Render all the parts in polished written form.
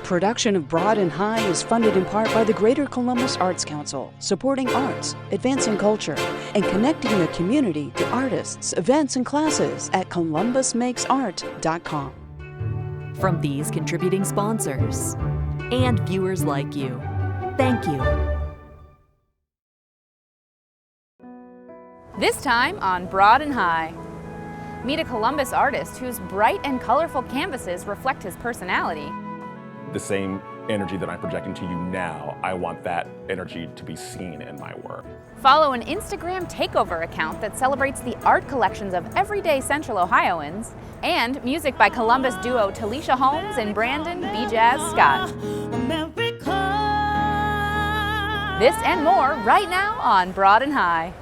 Production of Broad and High is funded in part by the Greater Columbus Arts Council, supporting arts, advancing culture, and connecting the community to artists, events, and classes at columbusmakesart.com. From these contributing sponsors and viewers like you, thank you. This time on Broad and High. Meet a Columbus artist whose bright and colorful canvases reflect his personality. The same energy that I'm projecting to you now, I want that energy to be seen in my work. Follow an Instagram takeover account that celebrates the art collections of everyday Central Ohioans, and music by Columbus duo Talisha Holmes and Brandon B. Jazz Scott. This and more right now on Broad and High.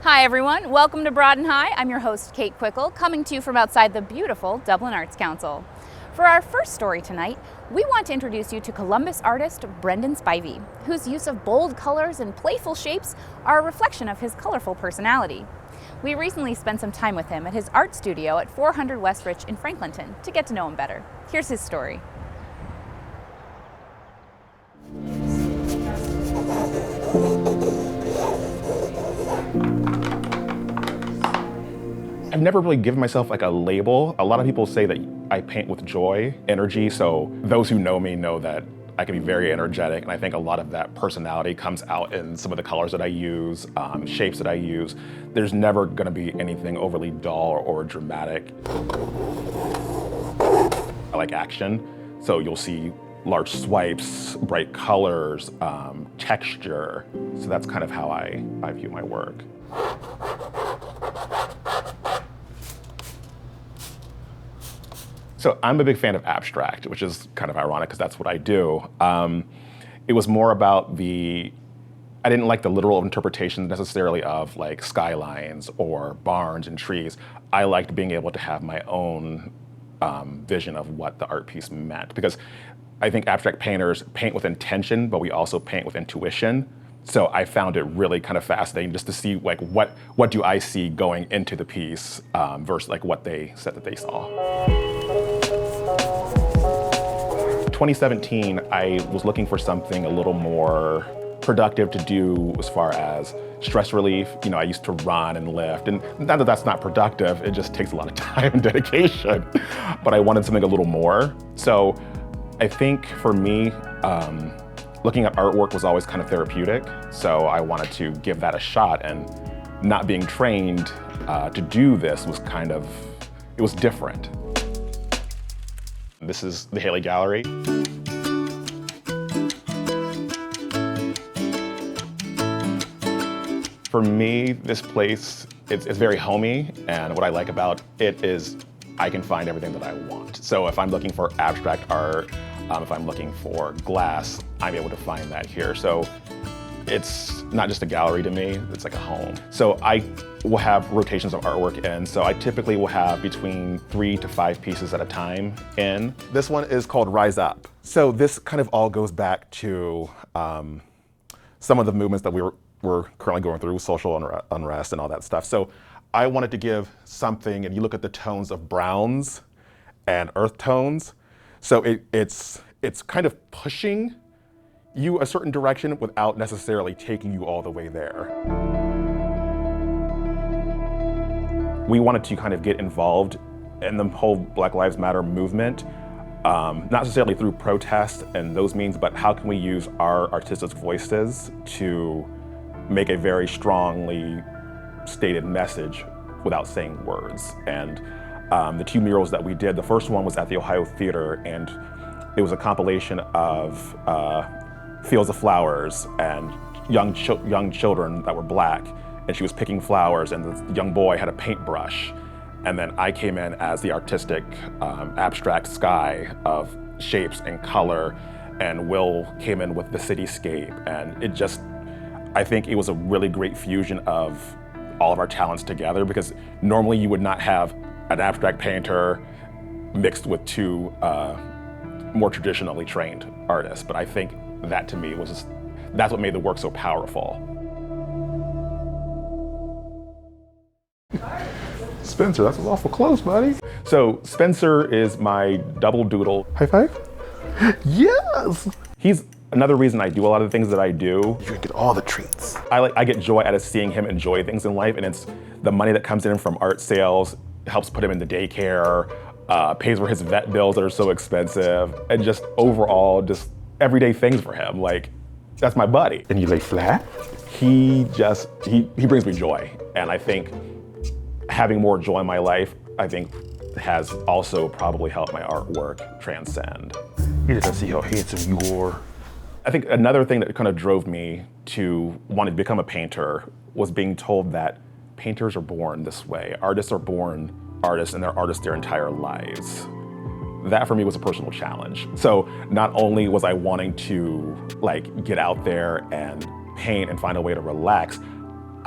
Hi everyone, welcome to Broad and High. I'm your host Kate Quickle, coming to you from outside the beautiful Dublin Arts Council. For our first story tonight, we want to introduce you to Columbus artist Brendan Spivey, whose use of bold colors and playful shapes are a reflection of his colorful personality. We recently spent some time with him at his art studio at 400 West Rich in Franklinton to get to know him better. Here's his story. I've never really given myself like a label. A lot of people say that I paint with joy, energy, so those who know me know that I can be very energetic, and I think a lot of that personality comes out in some of the colors that I use, shapes that I use. There's never gonna be anything overly dull or dramatic. I like action, so you'll see large swipes, bright colors, texture. So that's kind of how I view my work. So I'm a big fan of abstract, which is kind of ironic because that's what I do. It was more about I didn't like the literal interpretation necessarily of like skylines or barns and trees. I liked being able to have my own vision of what the art piece meant, because I think abstract painters paint with intention, but we also paint with intuition. So I found it really kind of fascinating just to see like what do I see going into the piece versus like what they said that they saw. 2017, I was looking for something a little more productive to do as far as stress relief. You know, I used to run and lift, and not that that's not productive, it just takes a lot of time and dedication, but I wanted something a little more. So I think for me, looking at artwork was always kind of therapeutic, so I wanted to give that a shot, and not being trained to do this was it was different. This is the Haley Gallery. For me, this place, it's very homey, and what I like about it is I can find everything that I want. So if I'm looking for abstract art, if I'm looking for glass, I'm able to find that here. So it's not just a gallery to me, it's like a home. So I will have rotations of artwork in, so I typically will have between 3 to 5 pieces at a time in. This one is called Rise Up. So this kind of all goes back to some of the movements that we're currently going through, social unrest and all that stuff. So I wanted to give something, and you look at the tones of browns and earth tones, so it's kind of pushing you a certain direction without necessarily taking you all the way there. We wanted to kind of get involved in the whole Black Lives Matter movement, not necessarily through protest and those means, but how can we use our artistic voices to make a very strongly stated message without saying words. And the 2 murals that we did, the first one was at the Ohio Theater, and it was a compilation of fields of flowers and young children that were Black, and she was picking flowers, and the young boy had a paintbrush. And then I came in as the artistic abstract sky of shapes and color, and Will came in with the cityscape. And I think it was a really great fusion of all of our talents together, because normally you would not have an abstract painter mixed with 2 more traditionally trained artists, but I think that to me was just, that's what made the work so powerful. Spencer, that's awful close, buddy. So Spencer is my double doodle. High five? Yes! He's another reason I do a lot of the things that I do. You get all the treats. I get joy out of seeing him enjoy things in life, and it's the money that comes in from art sales helps put him into daycare, pays for his vet bills that are so expensive, and just overall just everyday things for him. Like, that's my buddy. And you lay flat? He brings me joy, and I think having more joy in my life, I think, has also probably helped my artwork transcend. You didn't see how handsome you were. I think another thing that kind of drove me to want to become a painter was being told that painters are born this way. Artists are born artists, and they're artists their entire lives. That for me was a personal challenge. So not only was I wanting to get out there and paint and find a way to relax,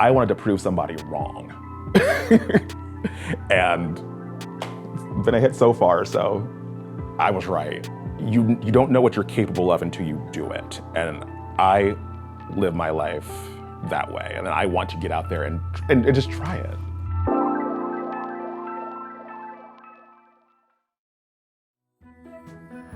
I wanted to prove somebody wrong. And been a hit so far, so I was right. You don't know what you're capable of until you do it. And I live my life that way. And I want to get out there and just try it.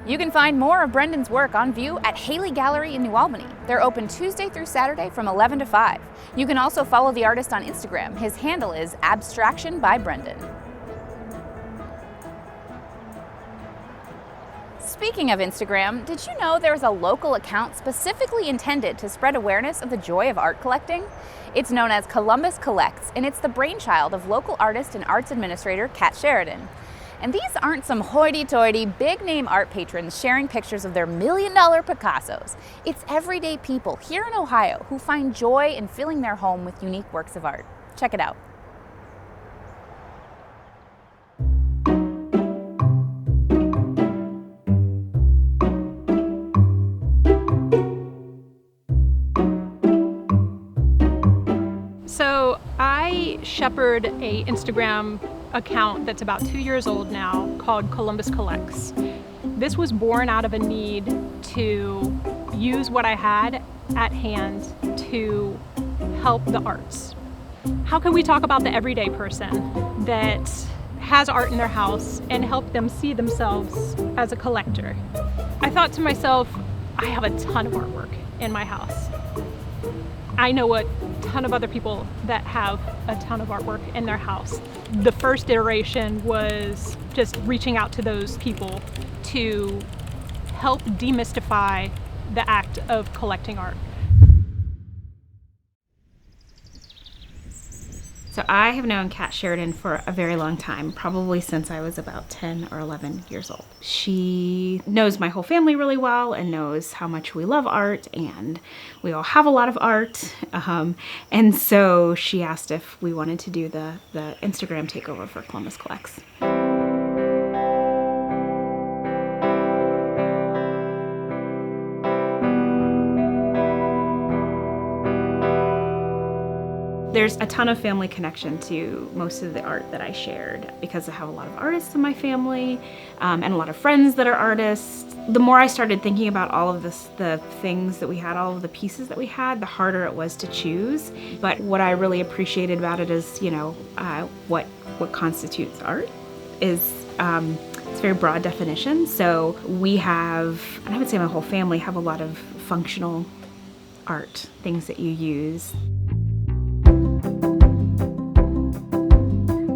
You can find more of Brendan's work on view at Haley Gallery in New Albany. They're open Tuesday through Saturday from 11 to 5. You can also follow the artist on Instagram. His handle is Abstraction by Brendan. Speaking of Instagram, did you know there's a local account specifically intended to spread awareness of the joy of art collecting? It's known as Columbus Collects, and it's the brainchild of local artist and arts administrator Kat Sheridan. And these aren't some hoity-toity, big-name art patrons sharing pictures of their million-dollar Picassos. It's everyday people here in Ohio who find joy in filling their home with unique works of art. Check it out. So I shepherd a Instagram account that's about 2 years old now called Columbus Collects. This was born out of a need to use what I had at hand to help the arts. How can we talk about the everyday person that has art in their house and help them see themselves as a collector? I thought to myself, I have a ton of artwork in my house. I know a ton of other people that have a ton of artwork in their house. The first iteration was just reaching out to those people to help demystify the act of collecting art. So I have known Kat Sheridan for a very long time, probably since I was about 10 or 11 years old. She knows my whole family really well and knows how much we love art, and we all have a lot of art. And so she asked if we wanted to do the Instagram takeover for Columbus Collects. There's a ton of family connection to most of the art that I shared because I have a lot of artists in my family and a lot of friends that are artists. The more I started thinking about all of the things that we had, all of the pieces that we had, the harder it was to choose. But what I really appreciated about it is, what constitutes art is it's a very broad definition. So we have, and I would say my whole family have a lot of functional art, things that you use.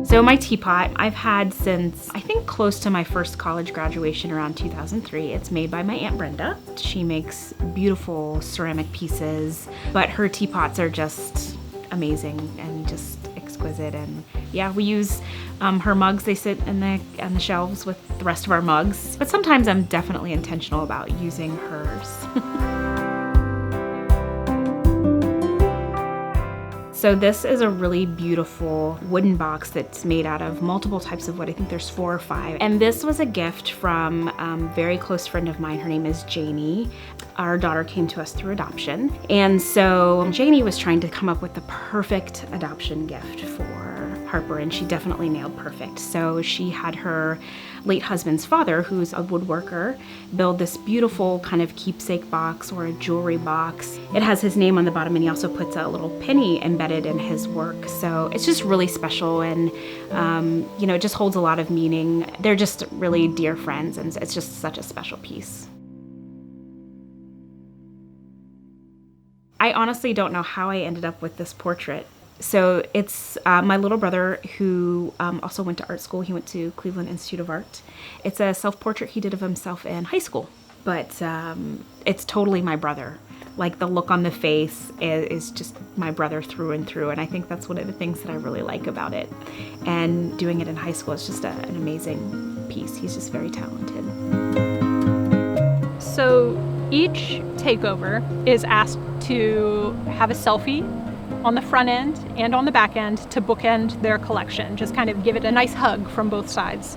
So my teapot, I've had since, I think, close to my first college graduation around 2003. It's made by my Aunt Brenda. She makes beautiful ceramic pieces, but her teapots are just amazing and just exquisite. And yeah, we use her mugs. They sit on the shelves with the rest of our mugs. But sometimes I'm definitely intentional about using hers. So this is a really beautiful wooden box that's made out of multiple types of wood. I think there's 4 or 5. And this was a gift from a very close friend of mine. Her name is Janie. Our daughter came to us through adoption. And so Janie was trying to come up with the perfect adoption gift for Harper, and she definitely nailed perfect. So she had her late husband's father, who's a woodworker, build this beautiful kind of keepsake box or a jewelry box. It has his name on the bottom, and he also puts a little penny embedded in his work. So it's just really special, and it just holds a lot of meaning. They're just really dear friends, and it's just such a special piece. I honestly don't know how I ended up with this portrait. So it's my little brother who also went to art school. He went to Cleveland Institute of Art. It's a self-portrait he did of himself in high school, but it's totally my brother. Like the look on the face is just my brother through and through, and I think that's one of the things that I really like about it. And doing it in high school is just an amazing piece. He's just very talented. So each takeover is asked to have a selfie on the front end and on the back end to bookend their collection, just kind of give it a nice hug from both sides.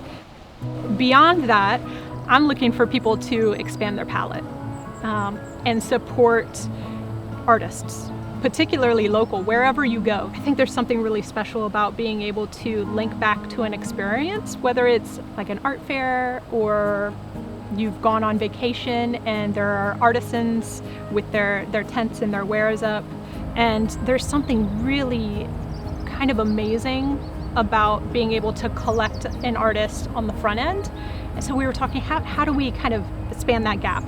Beyond that, I'm looking for people to expand their palette and support artists, particularly local, wherever you go. I think there's something really special about being able to link back to an experience, whether it's like an art fair or you've gone on vacation and there are artisans with their tents and their wares up. And there's something really kind of amazing about being able to collect an artist on the front end. And so we were talking, how do we kind of span that gap?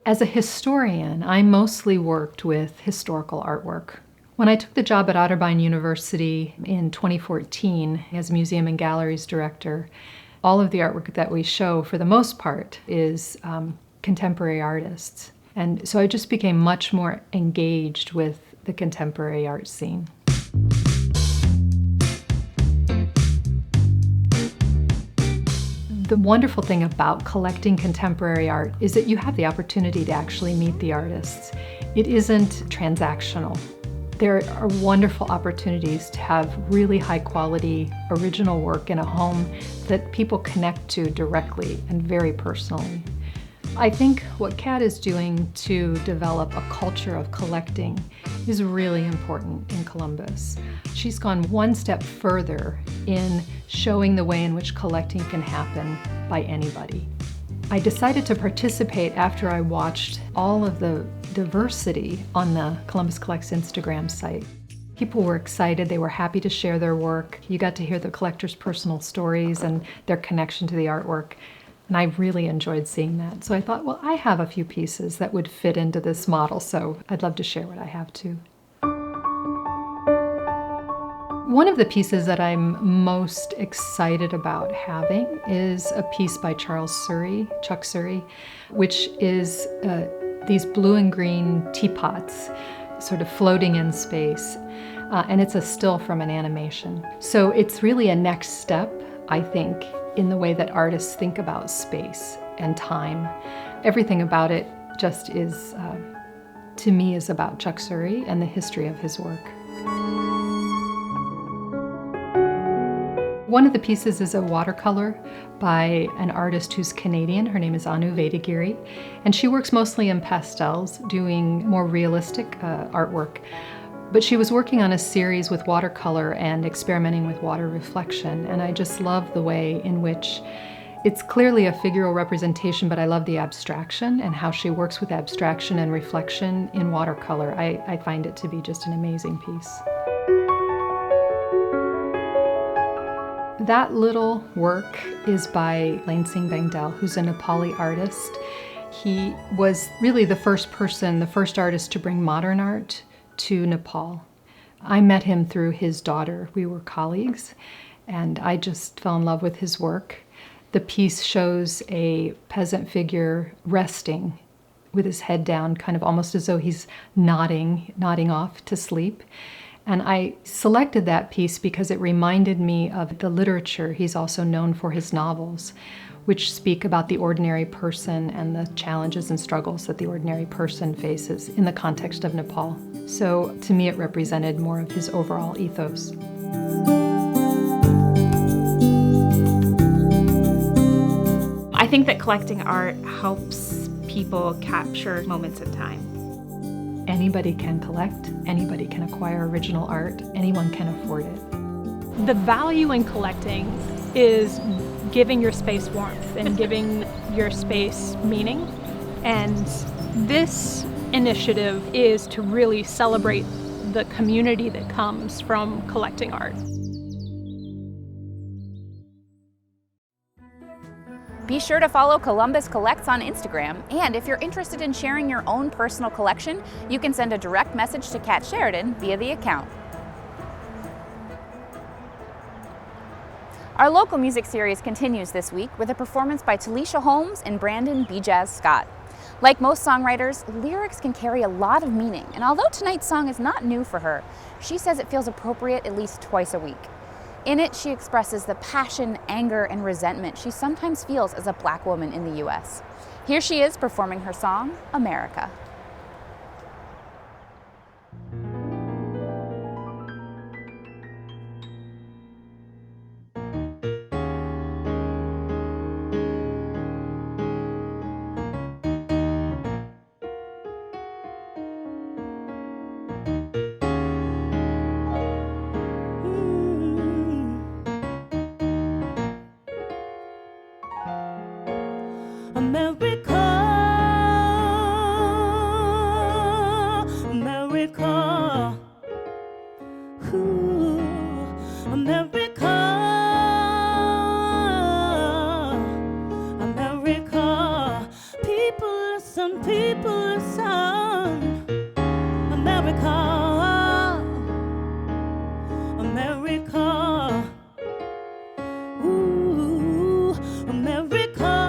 As a historian, I mostly worked with historical artwork. When I took the job at Otterbein University in 2014 as museum and galleries director, all of the artwork that we show, for the most part, is contemporary artists. And so I just became much more engaged with the contemporary art scene. The wonderful thing about collecting contemporary art is that you have the opportunity to actually meet the artists. It isn't transactional. There are wonderful opportunities to have really high quality original work in a home that people connect to directly and very personally. I think what Kat is doing to develop a culture of collecting is really important in Columbus. She's gone one step further in showing the way in which collecting can happen by anybody. I decided to participate after I watched all of the diversity on the Columbus Collects Instagram site. People were excited, they were happy to share their work. You got to hear the collectors' personal stories and their connection to the artwork. And I really enjoyed seeing that. So I thought, well, I have a few pieces that would fit into this model, so I'd love to share what I have too. One of the pieces that I'm most excited about having is a piece by Chuck Surrey, which is these blue and green teapots sort of floating in space. And it's a still from an animation. So it's really a next step, I think, in the way that artists think about space and time. Everything about it just is, to me, is about Chuck Surrey and the history of his work. One of the pieces is a watercolor by an artist who's Canadian. Her name is Anu Vedagiri, and she works mostly in pastels, doing more realistic artwork. But she was working on a series with watercolor and experimenting with water reflection, and I just love the way in which it's clearly a figural representation, but I love the abstraction and how she works with abstraction and reflection in watercolor. I find it to be just an amazing piece. That little work is by Lansing Bangdel, who's a Nepali artist. He was really the first artist to bring modern art to Nepal. I met him through his daughter. We were colleagues, and I just fell in love with his work. The piece shows a peasant figure resting with his head down, kind of almost as though he's nodding off to sleep. And I selected that piece because it reminded me of the literature. He's also known for his novels, which speak about the ordinary person and the challenges and struggles that the ordinary person faces in the context of Nepal. So to me, it represented more of his overall ethos. I think that collecting art helps people capture moments in time. Anybody can collect, anybody can acquire original art, anyone can afford it. The value in collecting is giving your space warmth and giving your space meaning. And this initiative is to really celebrate the community that comes from collecting art. Be sure to follow Columbus Collects on Instagram, and if you're interested in sharing your own personal collection, you can send a direct message to Kat Sheridan via the account. Our local music series continues this week with a performance by Talisha Holmes and Brandon B. Jazz Scott. Like most songwriters, lyrics can carry a lot of meaning, and although tonight's song is not new for her, she says it feels appropriate at least twice a week. In it, she expresses the passion, anger, and resentment she sometimes feels as a Black woman in the U.S. Here she is performing her song, America. America, America, ooh, America, America, people listen, America, America, ooh, America.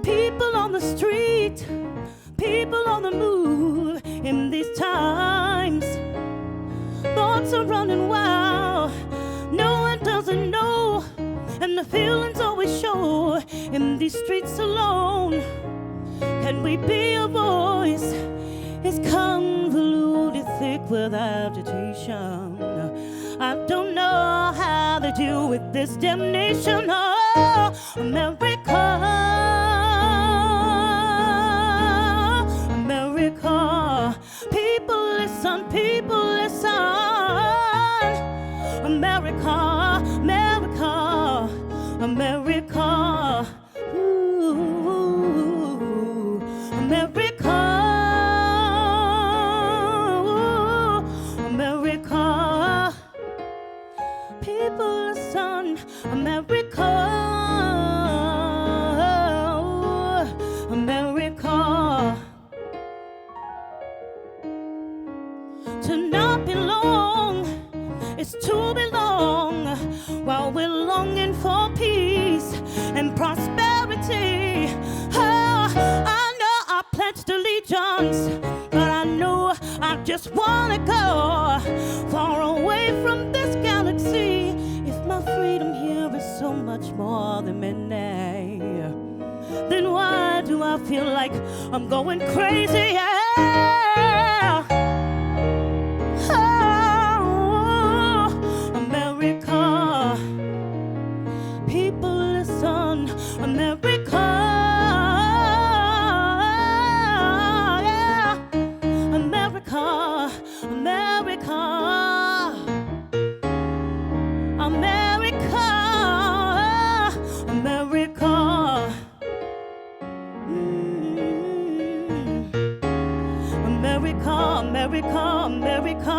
People on the street, people on the move in these times. Thoughts are running wild, no one doesn't know, and the feelings always show in these streets alone. Can we be a voice? It's convoluted, thick with agitation. I don't know how to deal with this damnation. Oh, America, America, people listen, America, America, America, ooh, America, ooh, America, people listen, America, America. To not belong is to belong, while we're longing for peace and prosperity. Oh, I know I pledged allegiance, but I know I just wanna go far away from this galaxy. If my freedom here is so much more than many, then why do I feel like I'm going crazy? Yeah. Oh, America, people listen, America, yeah. America, America, America, America. America, America, America.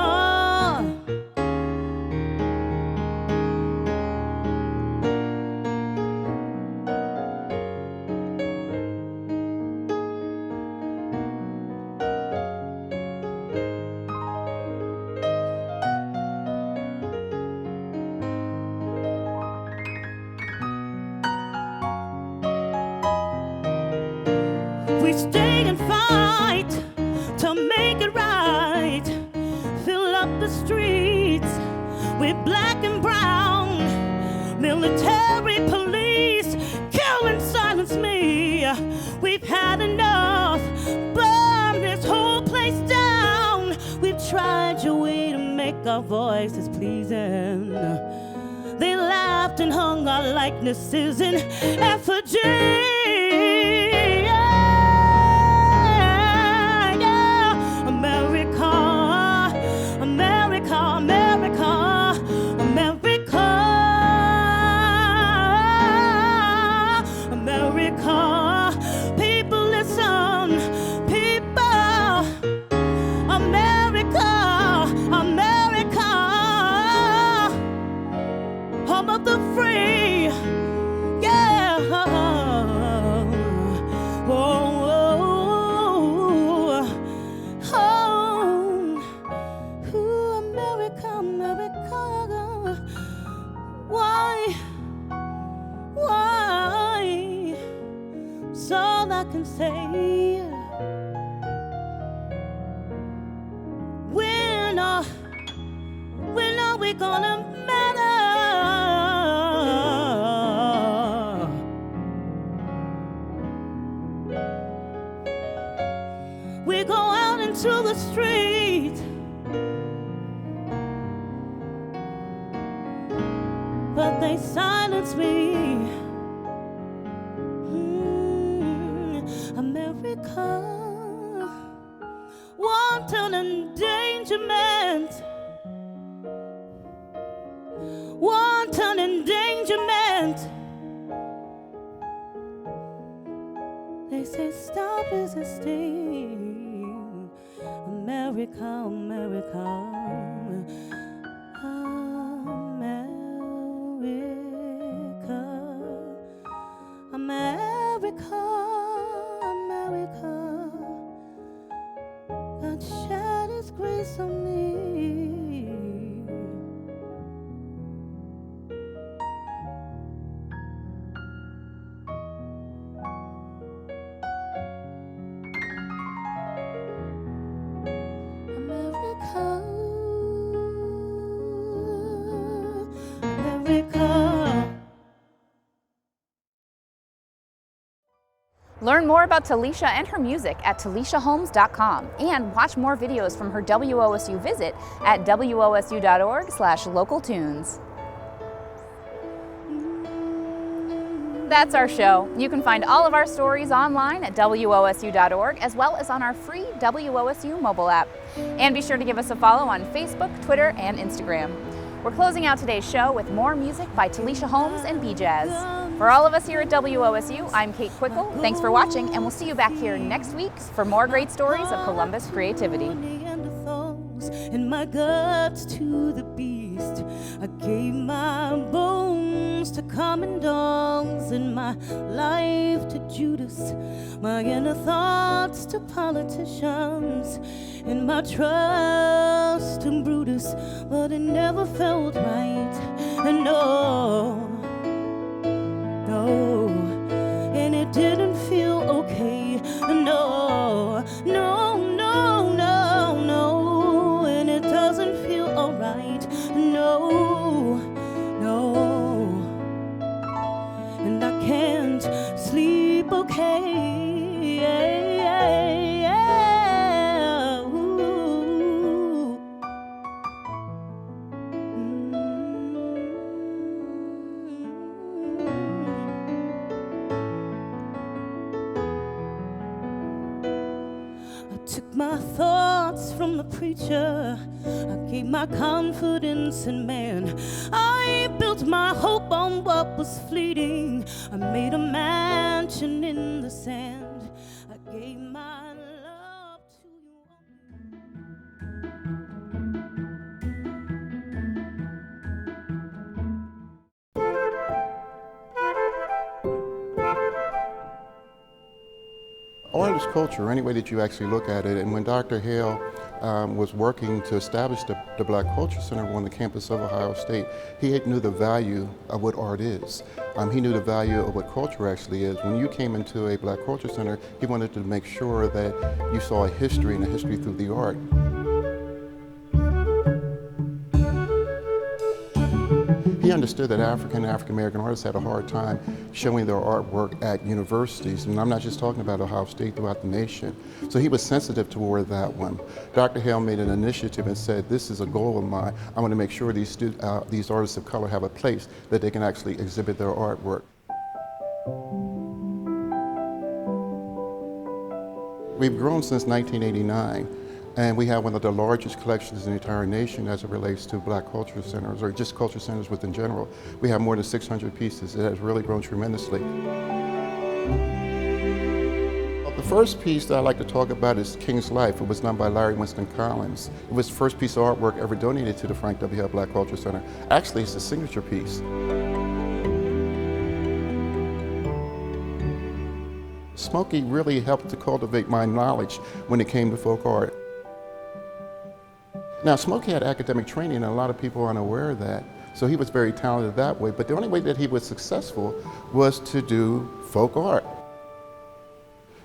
We stay and fight to make it right. Fill up the streets with black and brown. Military police kill and silence me. We've had enough. Burn this whole place down. We've tried your way to make our voices pleasing, They laughed and hung our likenesses in effigy. Yeah, yeah. America, America, America, America, America. People listen, people. America, America, home of the free, yeah. Oh, oh, oh, America, America. Why? That's all I can say. When are we gonna matter? We go out into the street, but they silence me. America, wanton endangerment. Wanton endangerment. They say stop resisting. America, America, America, America, America. God shed His grace on me. Learn more about Talisha and her music at TalishaHolmes.com and watch more videos from her WOSU visit at wosu.org/localtunes. That's our show. You can find all of our stories online at wosu.org as well as on our free WOSU mobile app. And be sure to give us a follow on Facebook, Twitter, and Instagram. We're closing out today's show with more music by Talisha Holmes and B-Jazz. For all of us here at WOSU, I'm Kate Quickle. Thanks for watching, and we'll see you back here next week for more great stories of Columbus creativity. And my guts to the beast. I gave my bones to common dogs and my life to Judas, my inner thoughts to politicians, and my trust to Brutus, but it never felt right. And no, and it didn't feel okay. No, no, no, no, no, and it doesn't feel alright. No, no, and I can't sleep okay. Took my thoughts from the preacher, I gave my confidence in man. I built my hope on what was fleeting. I made a mansion in the sand. I gave my love to you. Artist culture, any way that you actually look at it, and when Dr. Hale was working to establish the Black Culture Center on the campus of Ohio State, he knew the value of what art is. He knew the value of what culture actually is. When you came into a Black Culture Center, he wanted to make sure that you saw a history and a history through the art. He understood that African American artists had a hard time showing their artwork at universities, and I'm not just talking about Ohio State, throughout the nation. So he was sensitive toward that one. Dr. Hale made an initiative and said, this is a goal of mine. I want to make sure these artists of color have a place that they can actually exhibit their artwork. We've grown since 1989, and we have one of the largest collections in the entire nation as it relates to Black culture centers, or just culture centers within general. We have more than 600 pieces. It has really grown tremendously. The first piece that I like to talk about is King's Life. It was done by Larry Winston Collins. It was the first piece of artwork ever donated to the Frank W. Hale Black Culture Center. Actually, it's a signature piece. Smokey really helped to cultivate my knowledge when it came to folk art. Now, Smokey had academic training, and a lot of people aren't aware of that. So he was very talented that way, but the only way that he was successful was to do folk art.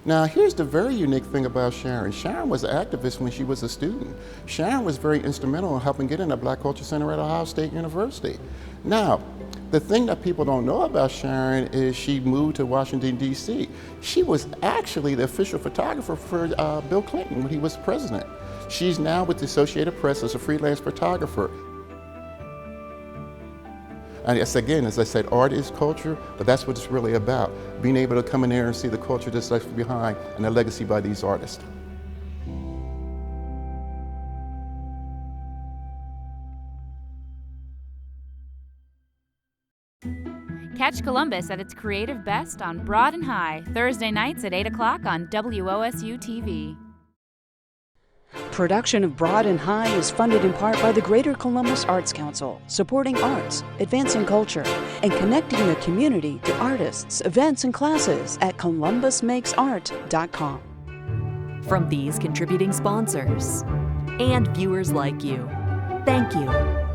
Now, here's the very unique thing about Sharon. Sharon was an activist when she was a student. Sharon was very instrumental in helping get in a Black Culture Center at Ohio State University. Now, the thing that people don't know about Sharon is she moved to Washington, D.C. She was actually the official photographer for Bill Clinton when he was president. She's now with the Associated Press as a freelance photographer. And yes, again, as I said, art is culture, but that's what it's really about. Being able to come in there and see the culture that's left behind and the legacy by these artists. Catch Columbus at its creative best on Broad and High, Thursday nights at 8 o'clock on WOSU TV. Production of Broad and High is funded in part by the Greater Columbus Arts Council, supporting arts, advancing culture, and connecting the community to artists, events, and classes at columbusmakesart.com. From these contributing sponsors and viewers like you, thank you.